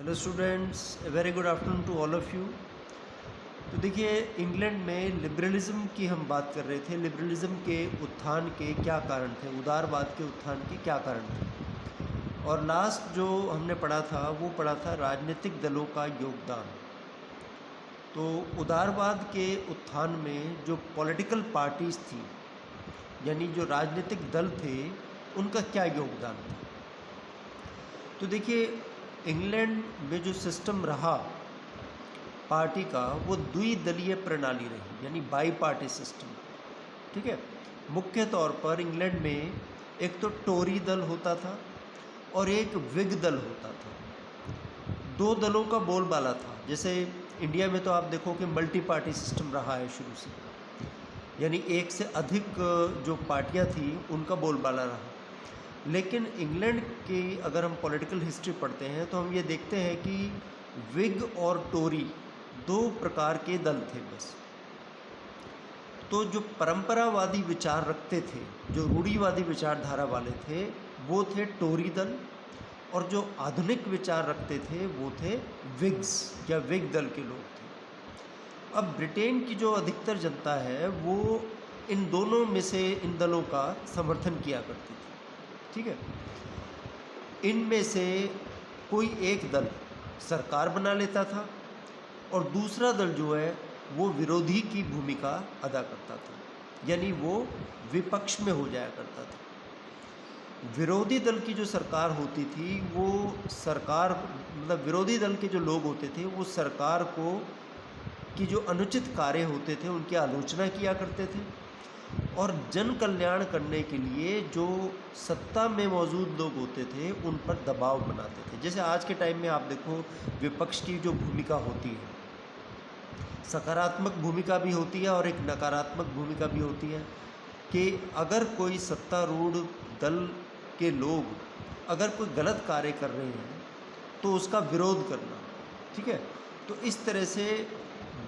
Hello students, very good afternoon to all of you. तो देखिए, England में liberalism की हम बात कर रहे थे। लिबरलिज़म के उत्थान के क्या कारण थे, उदारवाद के उत्थान के क्या कारण थे। और लास्ट जो हमने पढ़ा था वो पढ़ा था राजनीतिक दलों का योगदान। तो उदारवाद के उत्थान में जो पॉलिटिकल पार्टीज़ थी, यानी जो राजनीतिक दल थे, उनका क्या योगदान था। तो देखिए, इंग्लैंड में जो सिस्टम रहा पार्टी का, वो द्विदलीय प्रणाली रही, यानी बाई पार्टी सिस्टम। ठीक है। मुख्य तौर पर इंग्लैंड में एक तो टोरी दल होता था और एक विग दल होता था। दो दलों का बोलबाला था। जैसे इंडिया में तो आप देखो कि मल्टी पार्टी सिस्टम रहा है शुरू से, यानी एक से अधिक जो पार्टियां थी उनका बोलबाला रहा। लेकिन इंग्लैंड की अगर हम पॉलिटिकल हिस्ट्री पढ़ते हैं तो हम ये देखते हैं कि विग और टोरी दो प्रकार के दल थे बस। तो जो परंपरावादी विचार रखते थे, जो रूढ़िवादी विचारधारा वाले थे, वो थे टोरी दल, और जो आधुनिक विचार रखते थे वो थे विग्स या विग दल के लोग थे। अब ब्रिटेन की जो अधिकतर जनता है वो इन दोनों में से इन दलों का समर्थन किया करती थी। ठीक है। इनमें से कोई एक दल सरकार बना लेता था और दूसरा दल जो है वो विरोधी की भूमिका अदा करता था, यानी वो विपक्ष में हो जाया करता था। विरोधी दल की जो सरकार होती थी वो सरकार, मतलब विरोधी दल के जो लोग होते थे वो सरकार को की जो अनुचित कार्य होते थे उनकी आलोचना किया करते थे, और जन कल्याण करने के लिए जो सत्ता में मौजूद लोग होते थे उन पर दबाव बनाते थे। जैसे आज के टाइम में आप देखो, विपक्ष की जो भूमिका होती है, सकारात्मक भूमिका भी होती है और एक नकारात्मक भूमिका भी होती है, कि अगर कोई सत्तारूढ़ दल के लोग अगर कोई गलत कार्य कर रहे हैं तो उसका विरोध करना। ठीक है। तो इस तरह से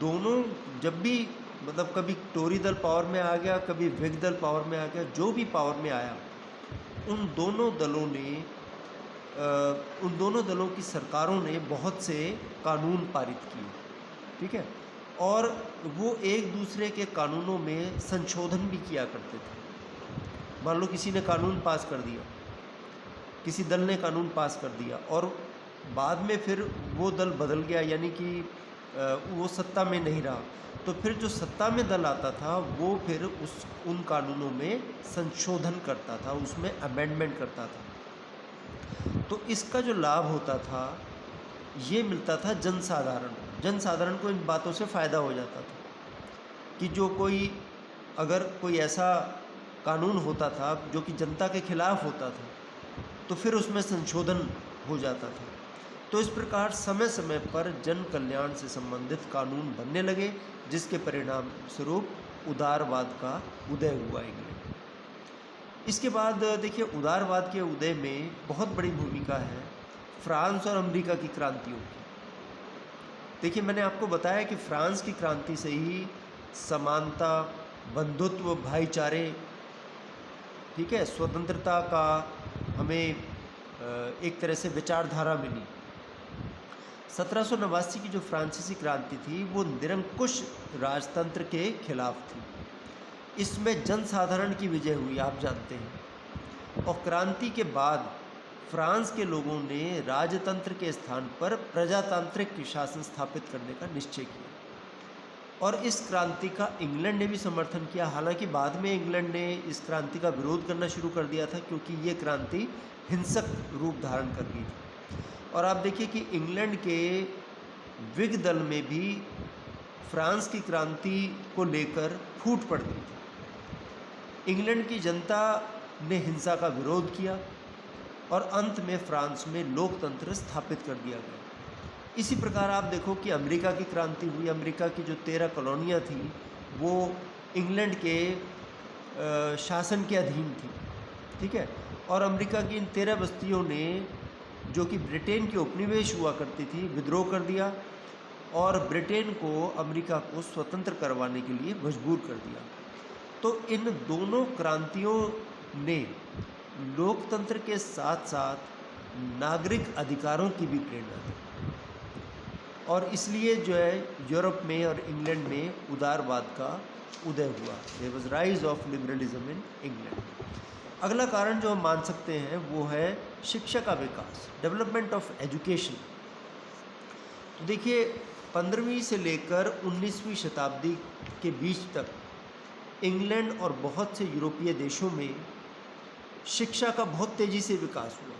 दोनों, जब भी मतलब कभी टोरी दल पावर में आ गया, कभी विग दल पावर में आ गया, जो भी पावर में आया, उन दोनों दलों की सरकारों ने बहुत से कानून पारित किए। ठीक है। और वो एक दूसरे के कानूनों में संशोधन भी किया करते थे। मान लो किसी ने कानून पास कर दिया, किसी दल ने कानून पास कर दिया, और बाद में फिर वो दल बदल गया, यानी कि वो सत्ता में नहीं रहा, तो फिर जो सत्ता में दल आता था वो फिर उन कानूनों में संशोधन करता था, उसमें अमेंडमेंट करता था। तो इसका जो लाभ होता था ये मिलता था जनसाधारण को इन बातों से फ़ायदा हो जाता था कि जो कोई, अगर कोई ऐसा कानून होता था जो कि जनता के खिलाफ होता था तो फिर उसमें संशोधन हो जाता था। तो इस प्रकार समय समय पर जन कल्याण से संबंधित कानून बनने लगे, जिसके परिणाम स्वरूप उदारवाद का उदय हुआ इंग्लैंड। इसके बाद देखिए, उदारवाद के उदय में बहुत बड़ी भूमिका है फ्रांस और अमेरिका की क्रांतियों की। देखिए, मैंने आपको बताया कि फ्रांस की क्रांति से ही समानता, बंधुत्व, भाईचारे, ठीक है, स्वतंत्रता का हमें एक तरह से विचारधारा मिली। 1789 की जो फ्रांसीसी क्रांति थी वो निरंकुश राजतंत्र के खिलाफ थी। इसमें जनसाधारण की विजय हुई, आप जानते हैं। और क्रांति के बाद फ्रांस के लोगों ने राजतंत्र के स्थान पर प्रजातांत्रिक शासन स्थापित करने का निश्चय किया, और इस क्रांति का इंग्लैंड ने भी समर्थन किया। हालांकि बाद में इंग्लैंड ने इस क्रांति का विरोध करना शुरू कर दिया था, क्योंकि ये क्रांति हिंसक रूप धारण कर गई थी। और आप देखिए कि इंग्लैंड के विग दल में भी फ्रांस की क्रांति को लेकर फूट पड़ गई थी। इंग्लैंड की जनता ने हिंसा का विरोध किया और अंत में फ्रांस में लोकतंत्र स्थापित कर दिया गया। इसी प्रकार आप देखो कि अमेरिका की क्रांति हुई। अमेरिका की जो 13 कॉलोनियाँ थी वो इंग्लैंड के शासन के अधीन थी। ठीक है। और अमेरिका की इन 13 बस्तियों ने, जो कि ब्रिटेन की उपनिवेश हुआ करती थी, विद्रोह कर दिया और ब्रिटेन को, अमेरिका को स्वतंत्र करवाने के लिए मजबूर कर दिया। तो इन दोनों क्रांतियों ने लोकतंत्र के साथ साथ नागरिक अधिकारों की भी प्रेरणा दी। और इसलिए जो है यूरोप में और इंग्लैंड में उदारवाद का उदय हुआ। There was rise of liberalism in England. अगला कारण जो हम मान सकते हैं वो है शिक्षा का विकास, डेवलपमेंट ऑफ एजुकेशन। तो देखिए 15वीं से लेकर 19वीं शताब्दी के बीच तक इंग्लैंड और बहुत से यूरोपीय देशों में शिक्षा का बहुत तेज़ी से विकास हुआ।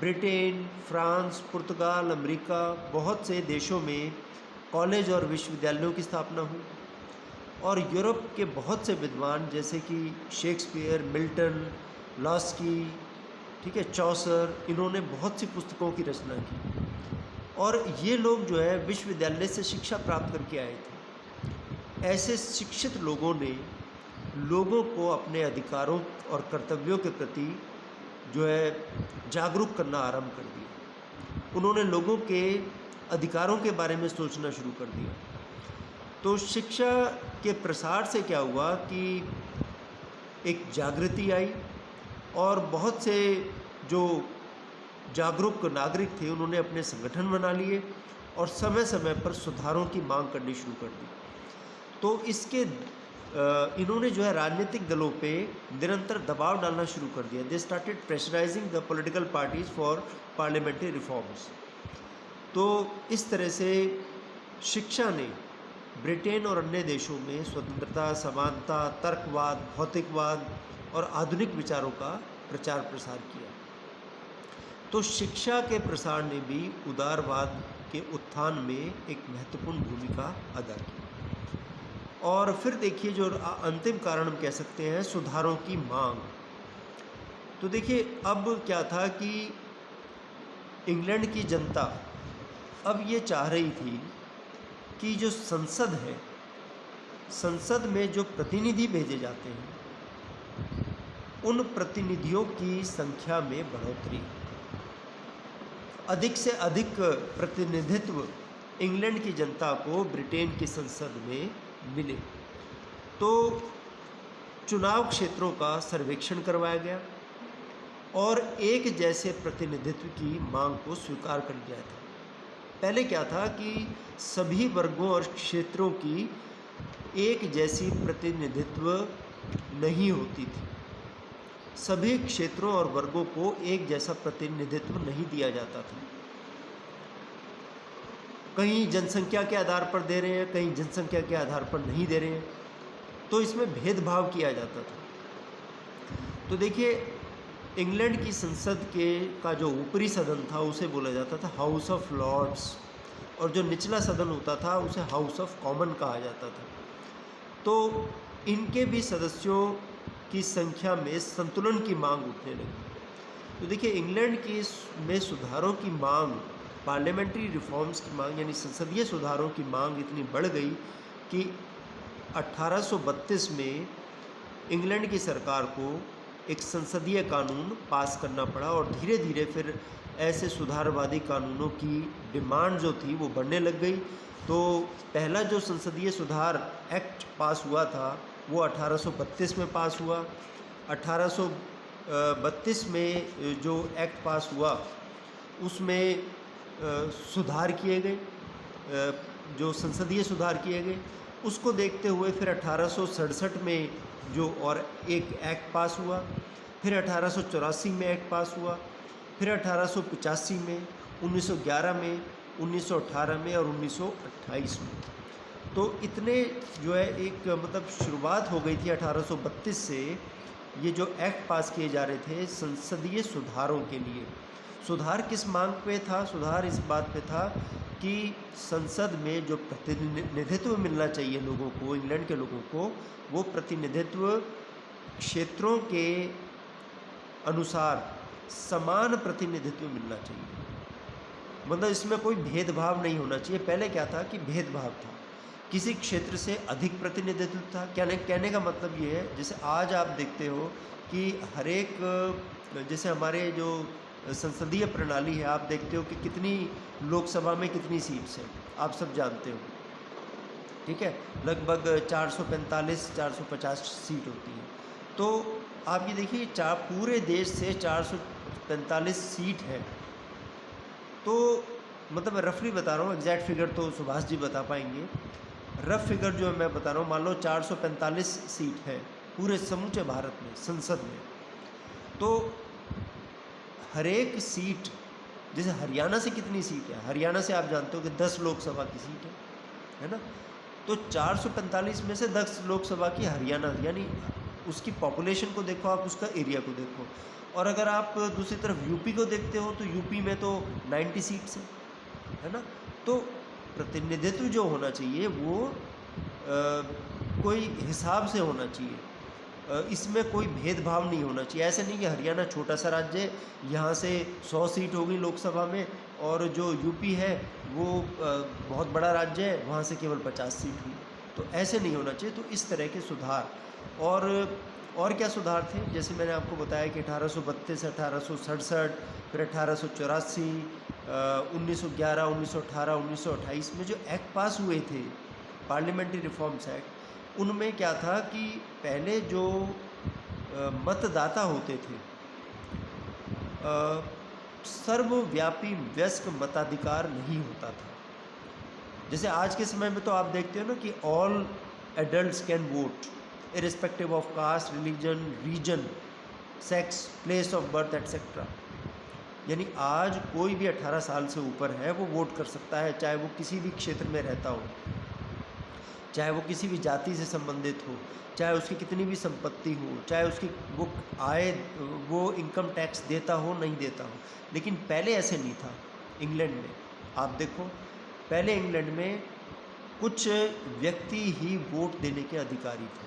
ब्रिटेन, फ्रांस, पुर्तगाल, अमेरिका, बहुत से देशों में कॉलेज और विश्वविद्यालयों की स्थापना हुई और यूरोप के बहुत से विद्वान जैसे कि शेक्सपियर, मिल्टन, लॉस्की, ठीक है, चौसर, इन्होंने बहुत सी पुस्तकों की रचना की और ये लोग जो है विश्वविद्यालय से शिक्षा प्राप्त करके आए थे। ऐसे शिक्षित लोगों ने लोगों को अपने अधिकारों और कर्तव्यों के प्रति जो है जागरूक करना आरंभ कर दिया। उन्होंने लोगों के अधिकारों के बारे में सोचना शुरू कर दिया। तो शिक्षा के प्रसार से क्या हुआ कि एक जागृति आई और बहुत से जो जागरूक नागरिक थे उन्होंने अपने संगठन बना लिए और समय समय पर सुधारों की मांग करनी शुरू कर दी। तो इसके इन्होंने जो है राजनीतिक दलों पे निरंतर दबाव डालना शुरू कर दिया। They started pressurising the political parties for parliamentary reforms. तो इस तरह से शिक्षा ने ब्रिटेन और अन्य देशों में स्वतंत्रता, समानता, तर्कवाद, भौतिकवाद और आधुनिक विचारों का प्रचार प्रसार किया। तो शिक्षा के प्रसार ने भी उदारवाद के उत्थान में एक महत्वपूर्ण भूमिका अदा की। और फिर देखिए जो अंतिम कारण हम कह सकते हैं सुधारों की मांग। तो देखिए अब क्या था कि इंग्लैंड की जनता अब ये चाह रही थी कि जो संसद है, संसद में जो प्रतिनिधि भेजे जाते हैं उन प्रतिनिधियों की संख्या में बढ़ोतरी, अधिक से अधिक प्रतिनिधित्व इंग्लैंड की जनता को ब्रिटेन की संसद में मिले। तो चुनाव क्षेत्रों का सर्वेक्षण करवाया गया और एक जैसे प्रतिनिधित्व की मांग को स्वीकार कर लिया था। पहले क्या था कि सभी वर्गों और क्षेत्रों की एक जैसी प्रतिनिधित्व नहीं होती थी। सभी क्षेत्रों और वर्गों को एक जैसा प्रतिनिधित्व नहीं दिया जाता था। कहीं जनसंख्या के आधार पर दे रहे हैं, कहीं जनसंख्या के आधार पर नहीं दे रहे हैं, तो इसमें भेदभाव किया जाता था। तो देखिए इंग्लैंड की संसद के का जो ऊपरी सदन था उसे बोला जाता था हाउस ऑफ लॉर्ड्स और जो निचला सदन होता था उसे हाउस ऑफ कॉमन कहा जाता था। तो इनके भी सदस्यों की संख्या में संतुलन की मांग उठने लगी। तो देखिए इंग्लैंड की में सुधारों की मांग, पार्लियामेंट्री रिफॉर्म्स की मांग यानी संसदीय सुधारों की मांग इतनी बढ़ गई कि 1832 में इंग्लैंड की सरकार को एक संसदीय कानून पास करना पड़ा और धीरे धीरे फिर ऐसे सुधारवादी कानूनों की डिमांड जो थी वो बढ़ने लग गई। तो पहला जो संसदीय सुधार एक्ट पास हुआ था वो 1832 में पास हुआ। 1832 में जो एक्ट पास हुआ उसमें सुधार किए गए, जो संसदीय सुधार किए गए। उसको देखते हुए फिर 1867 में जो और एक एक्ट पास हुआ, फिर 1884 में एक्ट पास हुआ, फिर 1885 में, 1911 में, 1918 में और 1928 में। तो इतने जो है एक मतलब शुरुआत हो गई थी 1832 से ये जो एक्ट पास किए जा रहे थे संसदीय सुधारों के लिए। सुधार किस मांग पे था? सुधार इस बात पे था कि संसद में जो प्रतिनिधित्व मिलना चाहिए लोगों को, इंग्लैंड के लोगों को, वो प्रतिनिधित्व क्षेत्रों के अनुसार समान प्रतिनिधित्व मिलना चाहिए। मतलब इसमें कोई भेदभाव नहीं होना चाहिए। पहले क्या था कि भेदभाव था, किसी क्षेत्र से अधिक प्रतिनिधित्व था। कहने का मतलब ये है, जैसे आज आप देखते हो कि हर एक, जैसे हमारे जो संसदीय प्रणाली है, आप देखते हो कि कितनी लोकसभा में कितनी सीट्स हैं, आप सब जानते हो, ठीक है, लगभग 445-450 सीट होती है। तो आप ये देखिए पूरे देश से 445 सीट है। तो मतलब मैं रफली बता रहा हूँ, एग्जैक्ट फिगर तो सुभाष जी बता पाएंगे। रफ फिगर जो मैं बता रहा हूँ, मान लो 445 सीट है पूरे समूचे भारत में संसद में, तो हर एक सीट, जैसे हरियाणा से कितनी सीट है, हरियाणा से आप जानते हो कि 10 लोकसभा की सीट है ना, तो 445 में से 10 लोकसभा की हरियाणा, यानी उसकी पॉपुलेशन को देखो आप, उसका एरिया को देखो। और अगर आप दूसरी तरफ यूपी को देखते हो तो यूपी में तो 90 सीट्स है ना। तो प्रतिनिधित्व जो होना चाहिए वो कोई हिसाब से होना चाहिए, इसमें कोई भेदभाव नहीं होना चाहिए। ऐसे नहीं कि हरियाणा छोटा सा राज्य है, यहाँ से 100 सीट होगी लोकसभा में, और जो यूपी है वो बहुत बड़ा राज्य है, वहाँ से केवल 50 सीट हुई, तो ऐसे नहीं होना चाहिए। तो इस तरह के सुधार, और क्या सुधार थे, जैसे मैंने आपको बताया कि 1832, 1867, फिर 1884, 1911, 1918, 1928 में जो एक्ट पास हुए थे, पार्लियामेंट्री रिफॉर्म्स एक्ट, उनमें क्या था कि पहले जो मतदाता होते थे, सर्वव्यापी वयस्क मताधिकार नहीं होता था। जैसे आज के समय में तो आप देखते हो ना कि all adults can vote irrespective of caste, religion, region, sex, place of birth etcetera. यानी आज कोई भी 18 साल से ऊपर है वो वोट कर सकता है, चाहे वो किसी भी क्षेत्र में रहता हो, चाहे वो किसी भी जाति से संबंधित हो, चाहे उसकी कितनी भी संपत्ति हो, चाहे उसकी वो आय, वो इनकम टैक्स देता हो नहीं देता हो। लेकिन पहले ऐसे नहीं था। इंग्लैंड में आप देखो, पहले इंग्लैंड में कुछ व्यक्ति ही वोट देने के अधिकारी थे,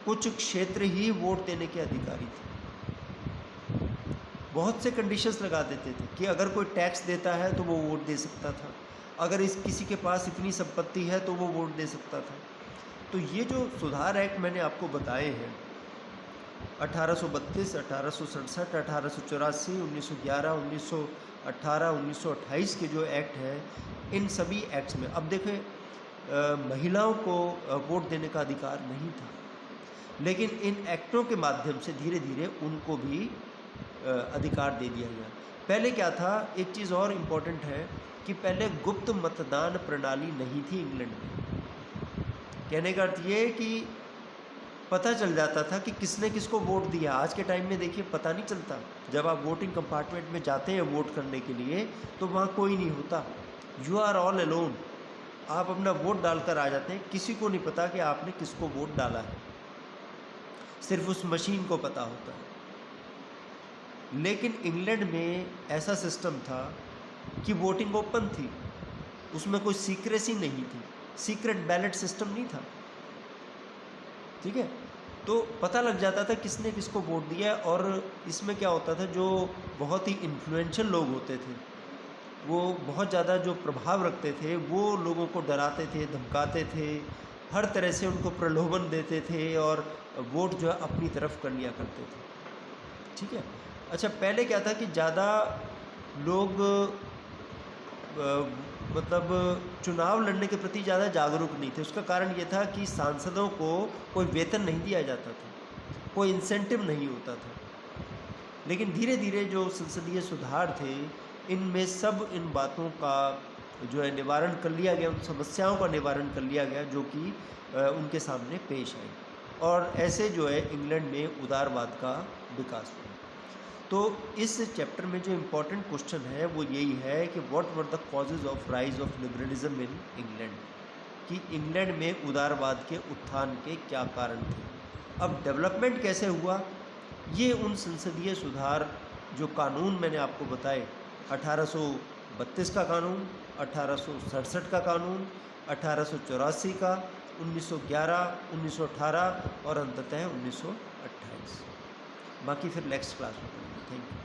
कुछ क्षेत्र ही वोट देने के अधिकारी थे। बहुत से कंडीशंस लगा देते थे कि अगर कोई टैक्स देता है तो वो वोट दे सकता था, अगर किसी के पास इतनी संपत्ति है तो वो वोट दे सकता था। तो ये जो सुधार एक्ट मैंने आपको बताए हैं, 1832, 1867, 1884, 1911, 1918, 1928 के जो एक्ट हैं, इन सभी एक्ट्स में अब देखें, महिलाओं को वोट देने का अधिकार नहीं था, लेकिन इन एक्टों के माध्यम से धीरे धीरे उनको भी अधिकार दे दिया गया। पहले क्या था, एक चीज़ और इम्पोर्टेंट है कि पहले गुप्त मतदान प्रणाली नहीं थी इंग्लैंड में। कहने का अर्थ ये कि पता चल जाता था कि किसने किसको वोट दिया। आज के टाइम में देखिए पता नहीं चलता, जब आप वोटिंग कंपार्टमेंट में जाते हैं वोट करने के लिए तो वहाँ कोई नहीं होता, यू आर ऑल अलोन, आप अपना वोट डालकर आ जाते हैं, किसी को नहीं पता कि आपने किसको वोट डाला है, सिर्फ उस मशीन को पता होता है। लेकिन इंग्लैंड में ऐसा सिस्टम था कि वोटिंग ओपन थी, उसमें कोई सीक्रेसी नहीं थी, सीक्रेट बैलेट सिस्टम नहीं था, ठीक है। तो पता लग जाता था किसने किसको वोट दिया। और इसमें क्या होता था, जो बहुत ही इन्फ्लुएंशियल लोग होते थे, वो बहुत ज़्यादा जो प्रभाव रखते थे, वो लोगों को डराते थे, धमकाते थे, हर तरह से उनको प्रलोभन देते थे और वोट जो है अपनी तरफ कर लिया करते थे, ठीक है। अच्छा, पहले क्या था कि ज़्यादा लोग मतलब चुनाव लड़ने के प्रति ज़्यादा जागरूक नहीं थे। उसका कारण ये था कि सांसदों को कोई वेतन नहीं दिया जाता था, कोई इंसेंटिव नहीं होता था। लेकिन धीरे धीरे जो संसदीय सुधार थे, इनमें सब इन बातों का जो है निवारण कर लिया गया, उन समस्याओं का निवारण कर लिया गया जो कि उनके सामने पेश आई, और ऐसे जो है इंग्लैंड में उदारवाद का विकास हुआ। तो इस चैप्टर में जो इम्पोर्टेंट क्वेश्चन है वो यही है कि what were the causes of rise of liberalism in England, कि इंग्लैंड में उदारवाद के उत्थान के क्या कारण थे। अब डेवलपमेंट कैसे हुआ, ये उन संसदीय सुधार जो कानून मैंने आपको बताए, 1832 का कानून, 1867 का कानून, 1884 का, 1911, 1918 और अंततः 1928। बाकी फिर नेक्स्ट क्लास में पढ़ेंगे। Thank you.